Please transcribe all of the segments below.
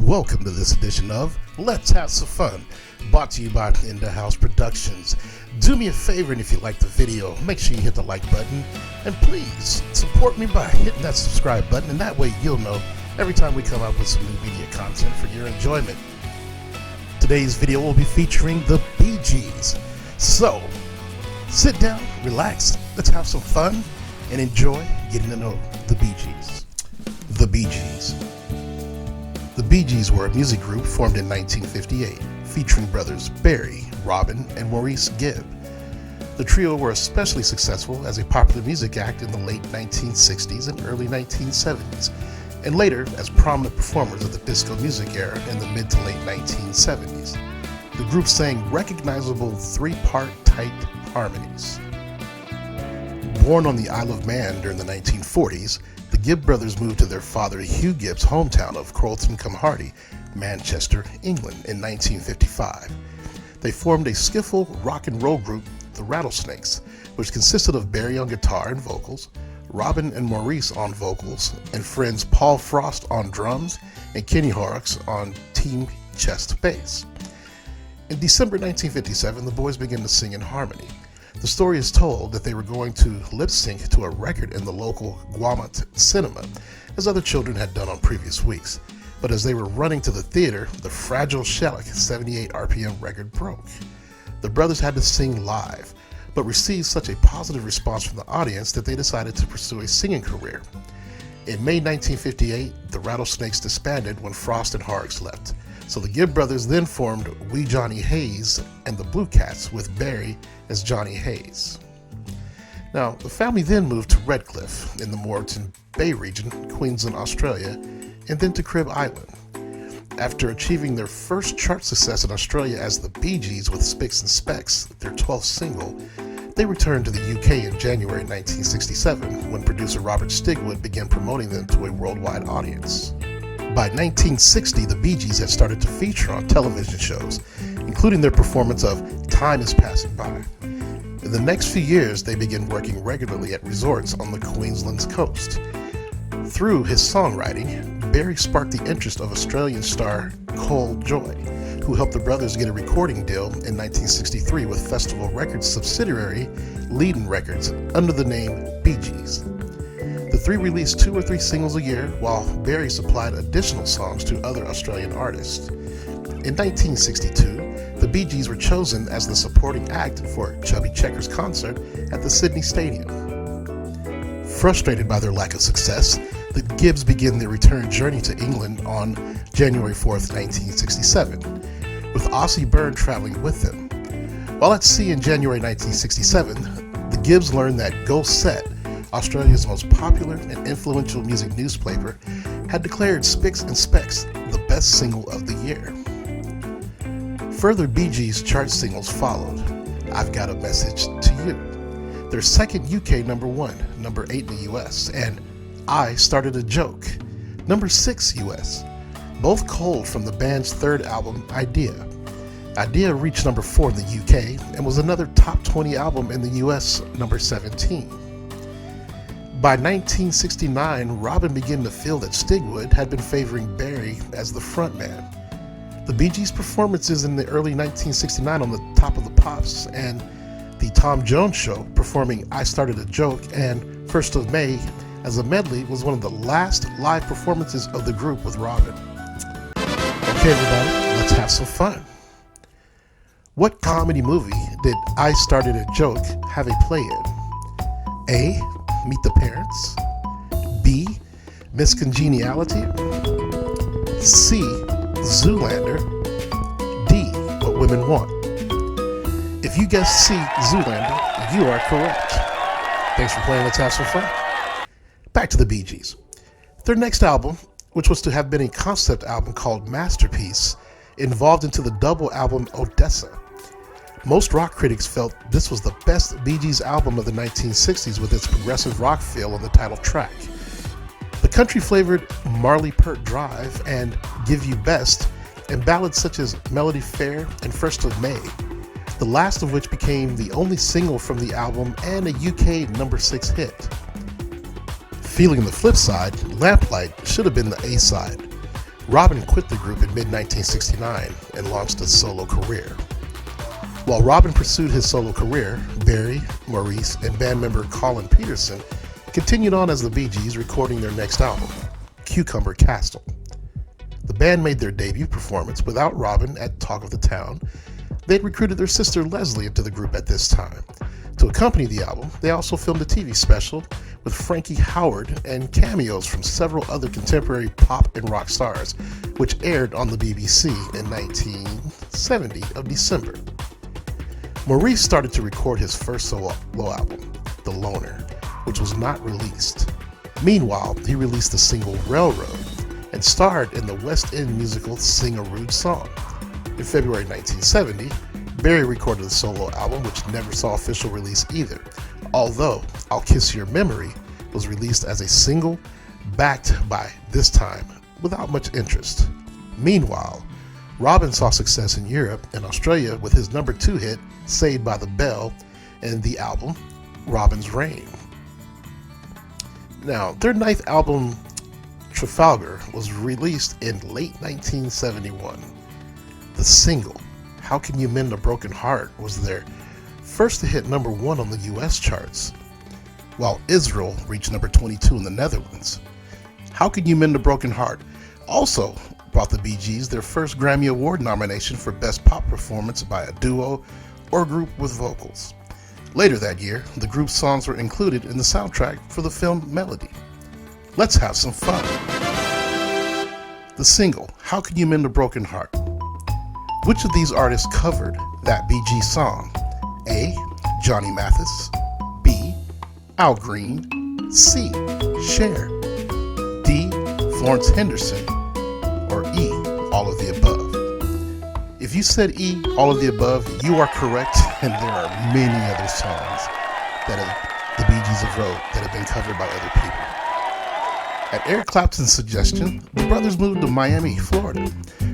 Welcome to this edition of Let's Have Some Fun, brought to you by In The House Productions. Do me a favor, and if you like the video, make sure you hit the like button, and please support me by hitting that subscribe button, and that way you'll know every time we come out with some new media content for your enjoyment. Today's video will be featuring the Bee Gees. So, sit down, relax, let's have some fun, and enjoy getting to know the Bee Gees. The Bee Gees. The Bee Gees were a music group formed in 1958, featuring brothers Barry, Robin, and Maurice Gibb. The trio were especially successful as a popular music act in the late 1960s and early 1970s, and later as prominent performers of the disco music era in the mid to late 1970s. The group sang recognizable three-part tight harmonies. Born on the Isle of Man during the 1940s, the Gibb brothers moved to their father Hugh Gibb's hometown of Chorlton-cum-Hardy, Manchester, England in 1955. They formed a skiffle rock and roll group, the Rattlesnakes, which consisted of Barry on guitar and vocals, Robin and Maurice on vocals, and friends Paul Frost on drums and Kenny Horrocks on team chest bass. In December 1957, the boys began to sing in harmony. The story is told that they were going to lip sync to a record in the local Guamot cinema, as other children had done on previous weeks. But as they were running to the theater, the fragile Shellac 78 RPM record broke. The brothers had to sing live, but received such a positive response from the audience that they decided to pursue a singing career. In May 1958, the Rattlesnakes disbanded when Frost and Horrocks left. So the Gibb brothers then formed Wee Johnny Hayes and the Blue Cats with Barry as Johnny Hayes. Now, the family then moved to Redcliffe in the Moreton Bay region, Queensland, Australia, and then to Crib Island. After achieving their first chart success in Australia as the Bee Gees with Spicks and Specks, their 12th single, they returned to the UK in January 1967 when producer Robert Stigwood began promoting them to a worldwide audience. By 1960, the Bee Gees had started to feature on television shows, including their performance of Time Is Passing By. In the next few years, they began working regularly at resorts on the Queensland's coast. Through his songwriting, Barry sparked the interest of Australian star Cole Joy, who helped the brothers get a recording deal in 1963 with Festival Records subsidiary Leadon Records under the name Bee Gees. The three released 2 or 3 singles a year, while Barry supplied additional songs to other Australian artists. In 1962, the Bee Gees were chosen as the supporting act for Chubby Checker's concert at the Sydney Stadium. Frustrated by their lack of success, the Gibbs began their return journey to England on January 4th, 1967, with Ossie Byrne traveling with them. While at sea in January 1967, the Gibbs learned that Go Set, Australia's most popular and influential music newspaper, had declared Spicks and Specks the best single of the year. Further Bee Gees chart singles followed: I've Got a Message to You, their second UK number 1, number 8 in the US, and I Started a Joke, number 6 US, both culled from the band's third album, Idea. Idea reached number 4 in the UK and was another top 20 album in the US, number 17. By 1969, Robin began to feel that Stigwood had been favoring Barry as the frontman. The Bee Gees' performances in the early 1969 on the Top of the Pops and the Tom Jones Show, performing I Started a Joke and 1st of May as a medley, was one of the last live performances of the group with Robin. Okay, everybody, let's have some fun. What comedy movie did I Started a Joke have a play in? A. Meet the Parents. B. Miss Congeniality. C. Zoolander. D. What Women Want. If you guessed C. Zoolander, you are correct. Thanks for playing. Let's have some fun. Back to the Bee Gees. Their next album, which was to have been a concept album called Masterpiece, evolved into the double album Odessa. Most rock critics felt this was the best Bee Gees album of the 1960s with its progressive rock feel on the title track. The country-flavored Marley Pert Drive and Give You Best, and ballads such as Melody Fair and 1st of May, the last of which became the only single from the album and a UK number 6 hit. Feeling the flip side, Lamplight should have been the A-side. Robin quit the group in mid-1969 and launched a solo career. While Robin pursued his solo career, Barry, Maurice, and band member Colin Peterson continued on as the Bee Gees, recording their next album, Cucumber Castle. The band made their debut performance without Robin at Talk of the Town. They'd recruited their sister Leslie into the group at this time. To accompany the album, they also filmed a TV special with Frankie Howerd and cameos from several other contemporary pop and rock stars, which aired on the BBC in 1970 of December. Maurice started to record his first solo album, The Loner, which was not released. Meanwhile, he released the single Railroad and starred in the West End musical Sing a Rude Song. In February 1970, Barry recorded a solo album which never saw official release either, although I'll Kiss Your Memory was released as a single, backed by, this time, without much interest. Meanwhile, Robin saw success in Europe and Australia with his number 2 hit, Saved by the Bell, and the album, Robin's Reign. Now, their 9th album, Trafalgar, was released in late 1971. The single, How Can You Mend a Broken Heart, was their first to hit number 1 on the US charts, while Israel reached number 22 in the Netherlands. How Can You Mend a Broken Heart also brought the Bee Gees their first Grammy Award nomination for Best Pop Performance by a Duo or Group with Vocals. Later that year, the group's songs were included in the soundtrack for the film Melody. Let's have some fun. The single, How Can You Mend a Broken Heart? Which of these artists covered that Bee Gees song? A. Johnny Mathis. B. Al Green. C. Cher. D. Florence Henderson. Or E. All of the above. If you said E. All of the above, you are correct, and there are many other songs that the Bee Gees have wrote that have been covered by other people. At Eric Clapton's suggestion, the brothers moved to Miami, Florida,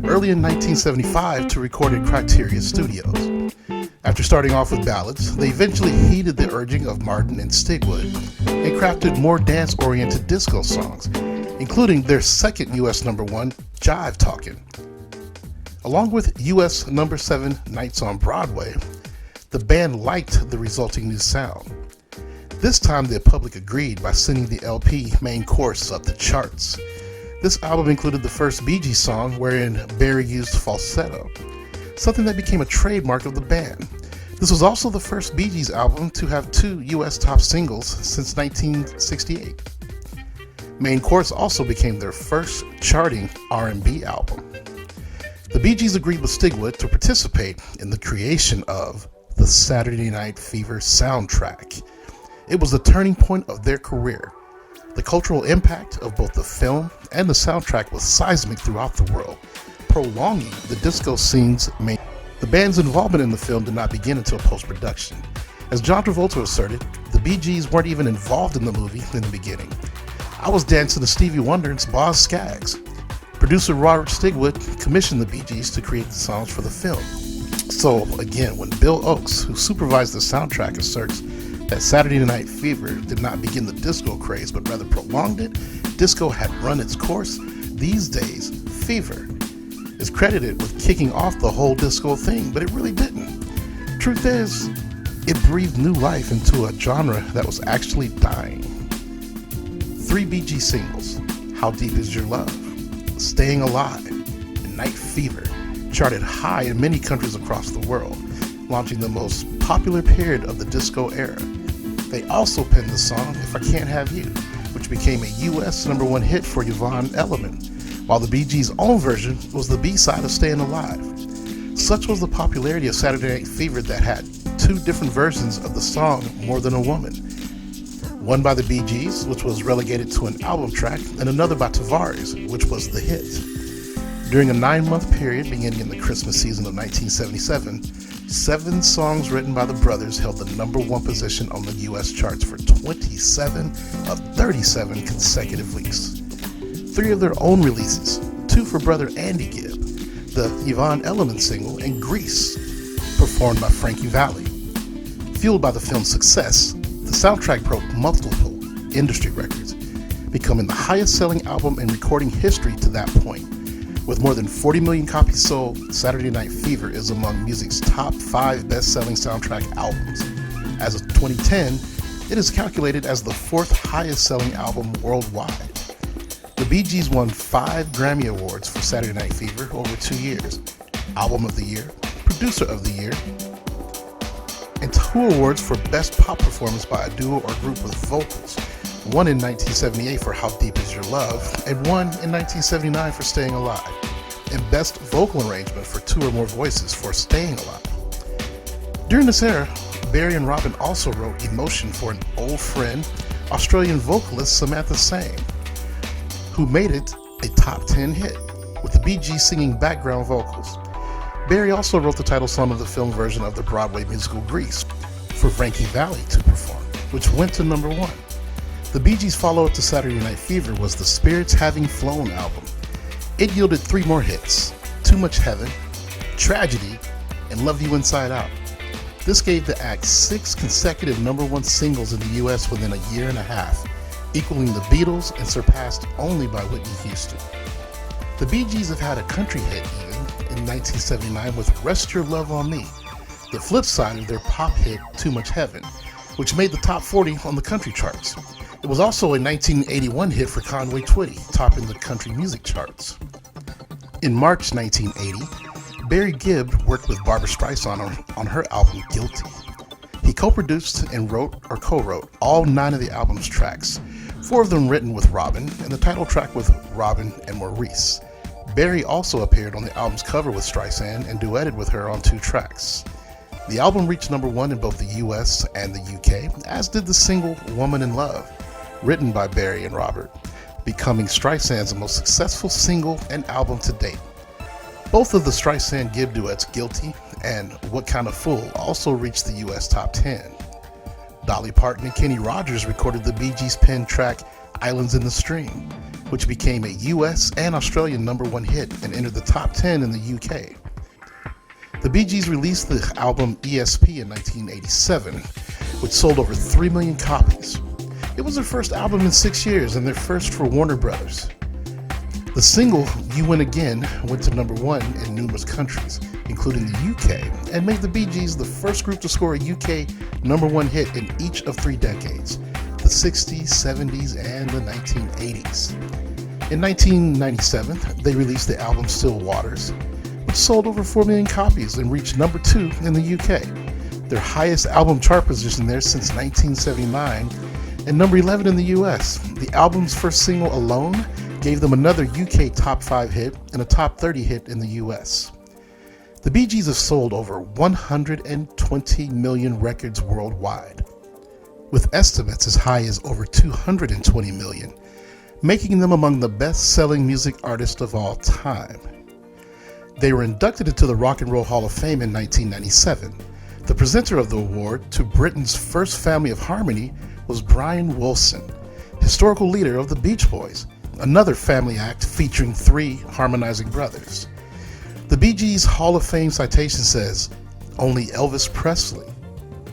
early in 1975 to record at Criteria Studios. After starting off with ballads, they eventually heeded the urging of Martin and Stigwood and crafted more dance-oriented disco songs, including their second US number 1, Jive Talkin'. Along with US number 7, Nights on Broadway, the band liked the resulting new sound. This time the public agreed by sending the LP Main Course up the charts. This album included the first Bee Gees song wherein Barry used falsetto, something that became a trademark of the band. This was also the first Bee Gees album to have 2 US top singles since 1968. Main Course also became their first charting R&B album. The Bee Gees agreed with Stigwood to participate in the creation of the Saturday Night Fever soundtrack. It was the turning point of their career. The cultural impact of both the film and the soundtrack was seismic throughout the world, prolonging the disco scene's main. The band's involvement in the film did not begin until post-production. As John Travolta asserted, the Bee Gees weren't even involved in the movie in the beginning. I was dancing to Stevie Wonder's Boz Scaggs. Producer Robert Stigwood commissioned the Bee Gees to create the songs for the film. So again, when Bill Oakes, who supervised the soundtrack, asserts that Saturday Night Fever did not begin the disco craze, but rather prolonged it, disco had run its course. These days, Fever is credited with kicking off the whole disco thing, but it really didn't. Truth is, it breathed new life into a genre that was actually dying. 3 Bee Gees singles, How Deep Is Your Love, Staying Alive, and Night Fever, charted high in many countries across the world, launching the most popular period of the disco era. They also penned the song If I Can't Have You, which became a US number 1 hit for Yvonne Elliman, while the Bee Gees' own version was the B-side of Staying Alive. Such was the popularity of Saturday Night Fever that had 2 different versions of the song More Than a Woman. One by the Bee Gees, which was relegated to an album track, and another by Tavares, which was the hit. During a 9-month period beginning in the Christmas season of 1977, 7 songs written by the brothers held the number 1 position on the US charts for 27 of 37 consecutive weeks. 3 of their own releases, 2 for brother Andy Gibb, the Yvonne Elliman single, and Grease, performed by Frankie Valli. Fueled by the film's success, the soundtrack broke multiple industry records, becoming the highest-selling album in recording history to that point. With more than 40 million copies sold, Saturday Night Fever is among music's top 5 best-selling soundtrack albums. As of 2010, it is calculated as the 4th highest-selling album worldwide. The Bee Gees won 5 Grammy Awards for Saturday Night Fever over 2 years: Album of the Year, Producer of the Year, and 2 awards for Best Pop Performance by a Duo or Group with Vocals, one in 1978 for How Deep Is Your Love, and one in 1979 for Staying Alive, and Best Vocal Arrangement for 2 or more voices for Staying Alive. During this era, Barry and Robin also wrote Emotion for an old friend, Australian vocalist Samantha Sang, who made it a top 10 hit, with the Bee Gees singing background vocals. Barry also wrote the title song of the film version of the Broadway musical Grease for Frankie Valli to perform, which went to number 1. The Bee Gees' follow-up to Saturday Night Fever was the Spirits Having Flown album. It yielded 3 more hits: Too Much Heaven, Tragedy, and Love You Inside Out. This gave the act 6 consecutive number 1 singles in the US within a year and a half, equaling the Beatles and surpassed only by Whitney Houston. The Bee Gees have had a country hit even in 1979 with Rest Your Love on Me, the flip side of their pop hit Too Much Heaven, which made the top 40 on the country charts. It was also a 1981 hit for Conway Twitty, topping the country music charts. In March 1980, Barry Gibb worked with Barbra Streisand on her album Guilty. He co-produced and wrote or co-wrote all 9 of the album's tracks, 4 of them written with Robin, and the title track with Robin and Maurice. Barry also appeared on the album's cover with Streisand and duetted with her on 2 tracks. The album reached number 1 in both the US and the UK, as did the single Woman in Love, written by Barry and Robert, becoming Streisand's most successful single and album to date. Both of the Streisand-Gibb duets, Guilty and What Kind of Fool, also reached the US top 10. Dolly Parton and Kenny Rogers recorded the Bee Gees' penned track Islands in the Stream, which became a US and Australian number 1 hit and entered the top 10 in the UK. The Bee Gees released the album ESP in 1987, which sold over 3 million copies. It was their first album in 6 years and their first for Warner Brothers. The single You Win Again went to number 1 in numerous countries, including the UK, and made the Bee Gees the first group to score a UK number 1 hit in each of 3 decades, the 60s, 70s, and the 1980s. In 1997, they released the album Still Waters, which sold over 4 million copies and reached number 2 in the UK, their highest album chart position there since 1979, and number 11 in the US. The album's first single alone gave them another UK top 5 hit and a top 30 hit in the US. The Bee Gees have sold over 120 million records worldwide, with estimates as high as over 220 million, making them among the best-selling music artists of all time. They were inducted into the Rock and Roll Hall of Fame in 1997. The presenter of the award to Britain's first family of harmony was Brian Wilson, historical leader of the Beach Boys, another family act featuring 3 harmonizing brothers. The Bee Gees Hall of Fame citation says, "Only Elvis Presley,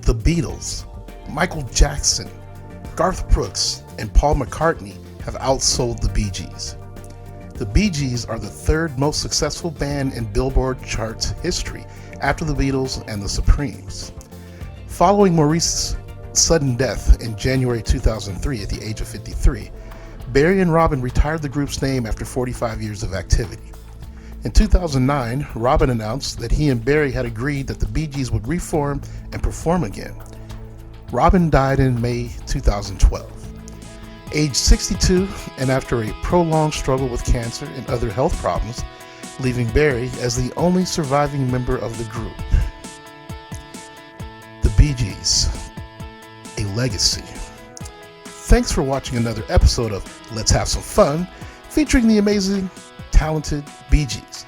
the Beatles, Michael Jackson, Garth Brooks, and Paul McCartney have outsold the Bee Gees." The Bee Gees are the 3rd most successful band in Billboard charts history after the Beatles and the Supremes. Following Maurice's sudden death in January 2003 at the age of 53, Barry and Robin retired the group's name after 45 years of activity. In 2009, Robin announced that he and Barry had agreed that the Bee Gees would reform and perform again. Robin died in May 2012. Aged 62, and after a prolonged struggle with cancer and other health problems, leaving Barry as the only surviving member of the group. The Bee Gees, a legacy. Thanks for watching another episode of Let's Have Some Fun, featuring the amazing, talented Bee Gees.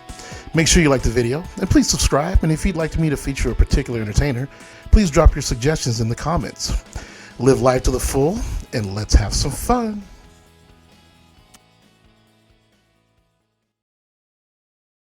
Make sure you like the video, and please subscribe, and if you'd like me to feature a particular entertainer, please drop your suggestions in the comments. Live life to the full, and let's have some fun.